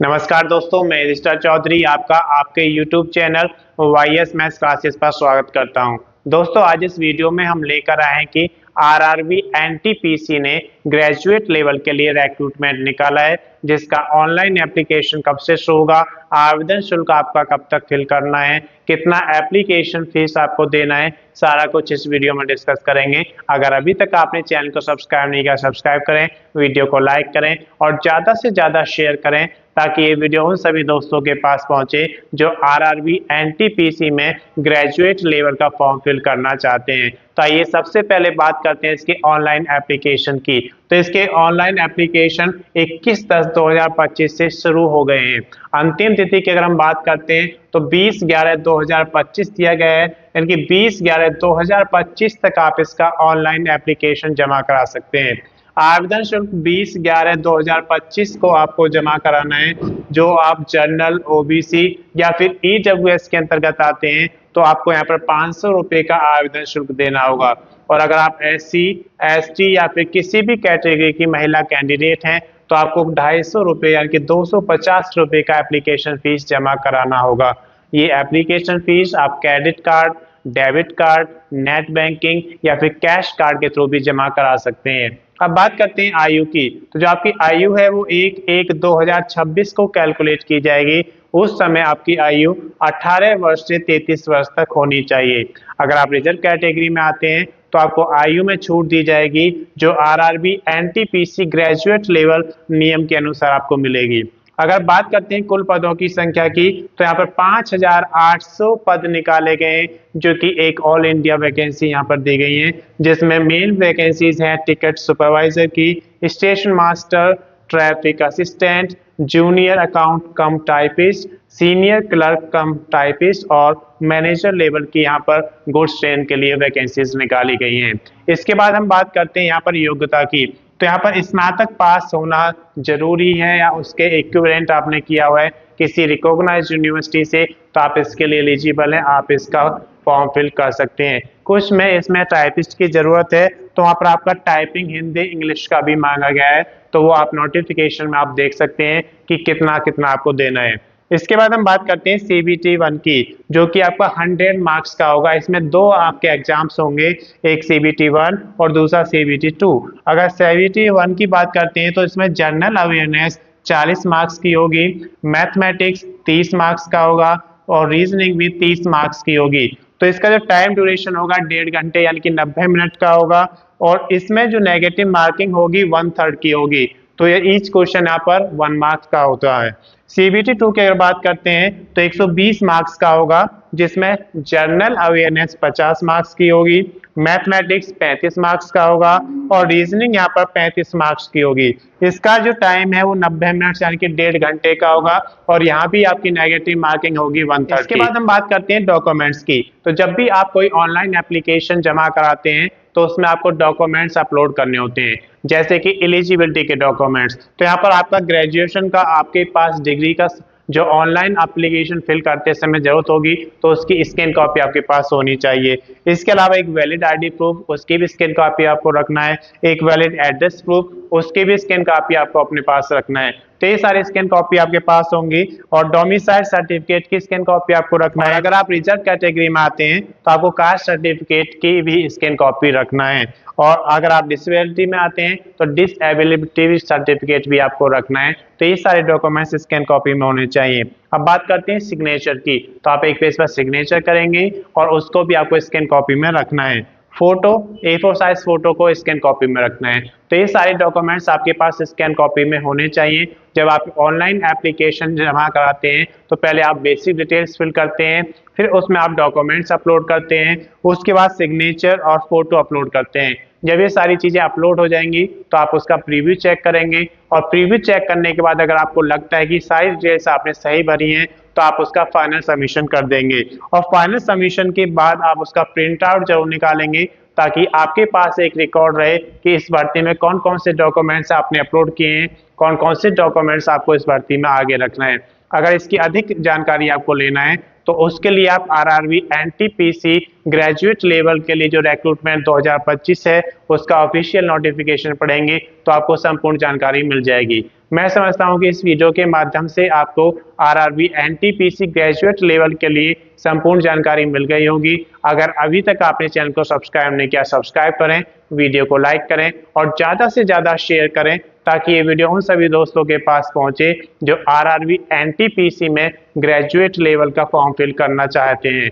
नमस्कार दोस्तों, मैं रजिस्टर चौधरी आपका आपके YouTube channel YS maths classes पर स्वागत करता हूं। दोस्तों, आज इस वीडियो में हम लेकर आए हैं कि आरआरबी एनटीपीसी ने ग्रेजुएट लेवल के लिए रिक्रूटमेंट निकाला है, जिसका ऑनलाइन एप्लीकेशन कब से शुरू होगा, आवेदन शुल्क आपका कब तक फिल करना है, कितना एप्लीकेशन फीस आपको देना है, सारा कुछ इस वीडियो में डिस्कस करेंगे। अगर अभी तक आपने चैनल को सब्सक्राइब नहीं किया, सब्सक्राइब करें, वीडियो को लाइक करें और ज़्यादा से ज़्यादा शेयर करें ताकि ये वीडियो उन सभी दोस्तों के पास पहुंचे जो आरआरबी एनटीपीसी में ग्रेजुएट लेवल का फॉर्म फिल करना चाहते हैं। तो आइए सबसे पहले बात करते हैं इसके ऑनलाइन एप्लीकेशन की। तो इसके ऑनलाइन एप्लीकेशन 21/10/2025 से शुरू हो गए हैं। अंतिम तिथि की अगर हम बात करते हैं तो 20/11/2025 दिया गया है, यानी कि 20/11/2025 तक आप इसका ऑनलाइन एप्लीकेशन जमा करा सकते हैं। आवेदन शुल्क 20/11/2025 को आपको जमा कराना है। जो आप जनरल, ओबीसी या फिर ईडब्ल्यूएस के अंतर्गत आते हैं तो आपको यहाँ पर 500 रुपये का आवेदन शुल्क देना होगा। और अगर आप SC, ST या फिर किसी भी कैटेगरी की महिला कैंडिडेट हैं तो आपको 250 रुपये यानी कि 250 रुपये का एप्लीकेशन फीस जमा कराना होगा। ये एप्लीकेशन फीस आप credit card, debit card, net banking या फिर कैश कार्ड के थ्रू भी जमा करा सकते हैं। अब बात करते हैं आयु की। तो जो आपकी आयु है वो 1/1/2026 को कैलकुलेट की जाएगी। उस समय आपकी आयु 18 वर्ष से 33 वर्ष तक होनी चाहिए। अगर आप रिजर्व कैटेगरी में आते हैं तो आपको आयु में छूट दी जाएगी जो आरआरबी एनटीपीसी ग्रेजुएट लेवल नियम के अनुसार आपको मिलेगी। अगर बात करते हैं कुल पदों की संख्या की तो यहाँ पर 5800 पद निकाले गए जो कि एक ऑल इंडिया वैकेंसी यहाँ पर दी गई है, जिसमें मेन वैकेंसीज हैं टिकट सुपरवाइजर की, station master, traffic assistant, junior account कम टाइपिस्ट, सीनियर क्लर्क कम टाइपिस्ट और मैनेजर लेवल की यहाँ पर गुड्स ट्रेन के लिए वैकेंसीज निकाली गई हैं। इसके बाद हम बात करते हैं यहाँ पर योग्यता की। तो यहाँ पर स्नातक पास होना जरूरी है या उसके इक्विवेलेंट आपने किया हुआ है किसी रिकॉग्नाइज्ड यूनिवर्सिटी से, तो आप इसके लिए एलिजिबल हैं, आप इसका फॉर्म फिल कर सकते हैं। कुछ में इसमें टाइपिस्ट की जरूरत है तो वहाँ पर आपका टाइपिंग हिंदी इंग्लिश का भी मांगा गया है, तो वो आप नोटिफिकेशन में आप देख सकते हैं कि कितना कितना आपको देना है। इसके बाद हम बात करते हैं CBT 1 की, जो कि आपका 100 मार्क्स का होगा। इसमें दो आपके एग्जाम्स होंगे, एक CBT 1 और दूसरा CBT 2। अगर CBT 1 की बात करते हैं तो इसमें जनरल अवेयरनेस 40 मार्क्स की होगी, मैथमेटिक्स 30 मार्क्स का होगा और रीजनिंग भी 30 मार्क्स की होगी। तो इसका जो टाइम ड्यूरेशन होगा 1.5 घंटे यानी कि 90 मिनट का होगा और इसमें जो नेगेटिव मार्किंग होगी 1/3 की होगी। तो ये ईच क्वेश्चन यहाँ पर 1 मार्क्स का होता है। CBT 2 की अगर बात करते हैं तो 120 मार्क्स का होगा, जिसमें जनरल अवेयरनेस 50 मार्क्स की होगी, मैथमेटिक्स 35 मार्क्स का होगा और रीजनिंग यहाँ पर 35 मार्क्स की होगी। इसका जो टाइम है वो 90 मिनट यानी कि 1.5 घंटे का होगा और यहाँ भी आपकी नेगेटिव मार्किंग होगी 1/3। इसके बाद हम बात करते हैं डॉक्यूमेंट्स की। तो जब भी आप कोई ऑनलाइन एप्लीकेशन जमा कराते हैं तो उसमें आपको डॉक्यूमेंट्स अपलोड करने होते हैं, जैसे कि एलिजिबिलिटी के डॉक्यूमेंट्स। तो यहाँ पर आपका ग्रेजुएशन का, आपके पास डिग्री का जो ऑनलाइन एप्लीकेशन फिल करते समय जरूरत होगी तो उसकी स्कैन कॉपी आपके पास होनी चाहिए। इसके अलावा एक वैलिड आईडी प्रूफ, उसकी भी स्कैन कॉपी आपको रखना है, एक वैलिड एड्रेस प्रूफ, उसकी भी स्कैन कॉपी आपको अपने पास रखना है। तो ये सारी स्कैन कॉपी आपके पास होंगी और डोमिसाइल सर्टिफिकेट की स्कैन कॉपी आपको रखना है। अगर आप रिजर्व कैटेगरी में आते हैं तो आपको कास्ट सर्टिफिकेट की भी स्कैन कॉपी रखना है और अगर आप डिसेबिलिटी में आते हैं तो डिसेबिलिटी सर्टिफिकेट भी आपको रखना है। तो ये सारे डॉक्यूमेंट्स स्कैन कॉपी में होने चाहिए। अब बात करते हैं सिग्नेचर की। तो आप एक पेज पर सिग्नेचर करेंगे और उसको भी आपको स्कैन कॉपी में रखना है। फोटो, A4 साइज फोटो को स्कैन कॉपी में रखना है। तो ये सारे डॉक्यूमेंट्स आपके पास स्कैन कॉपी में होने चाहिए। जब आप ऑनलाइन एप्लीकेशन जमा कराते हैं तो पहले आप बेसिक डिटेल्स फिल करते हैं, फिर उसमें आप डॉक्यूमेंट्स अपलोड करते हैं, उसके बाद सिग्नेचर और फोटो अपलोड करते हैं। जब ये सारी चीज़ें अपलोड हो जाएंगी तो आप उसका प्रीव्यू चेक करेंगे और प्रीव्यू चेक करने के बाद अगर आपको लगता है कि सारी डिटेल्स आपने सही भरी हैं तो आप उसका फाइनल सबमिशन कर देंगे और फाइनल सबमिशन के बाद आप उसका प्रिंट आउट जरूर निकालेंगे ताकि आपके पास एक रिकॉर्ड रहे कि इस भर्ती में कौन कौन से डॉक्यूमेंट्स आपने अपलोड किए हैं, कौन कौन से डॉक्यूमेंट्स आपको इस भर्ती में आगे रखना है। अगर इसकी अधिक जानकारी आपको लेना है तो उसके लिए आप आरआरबी एनटीपीसी ग्रेजुएट लेवल के लिए जो रिक्रूटमेंट 2025 है उसका ऑफिशियल नोटिफिकेशन पढ़ेंगे तो आपको संपूर्ण जानकारी मिल जाएगी। मैं समझता हूं कि इस वीडियो के माध्यम से आपको आरआरबी एनटीपीसी ग्रेजुएट लेवल के लिए संपूर्ण जानकारी मिल गई होगी। अगर अभी तक आपने चैनल को सब्सक्राइब नहीं किया, सब्सक्राइब करें, वीडियो को लाइक करें और ज़्यादा से ज़्यादा शेयर करें ताकि ये वीडियो उन सभी दोस्तों के पास पहुंचे जो आरआरबी एनटीपीसी में ग्रेजुएट लेवल का फॉर्म फिल करना चाहते हैं।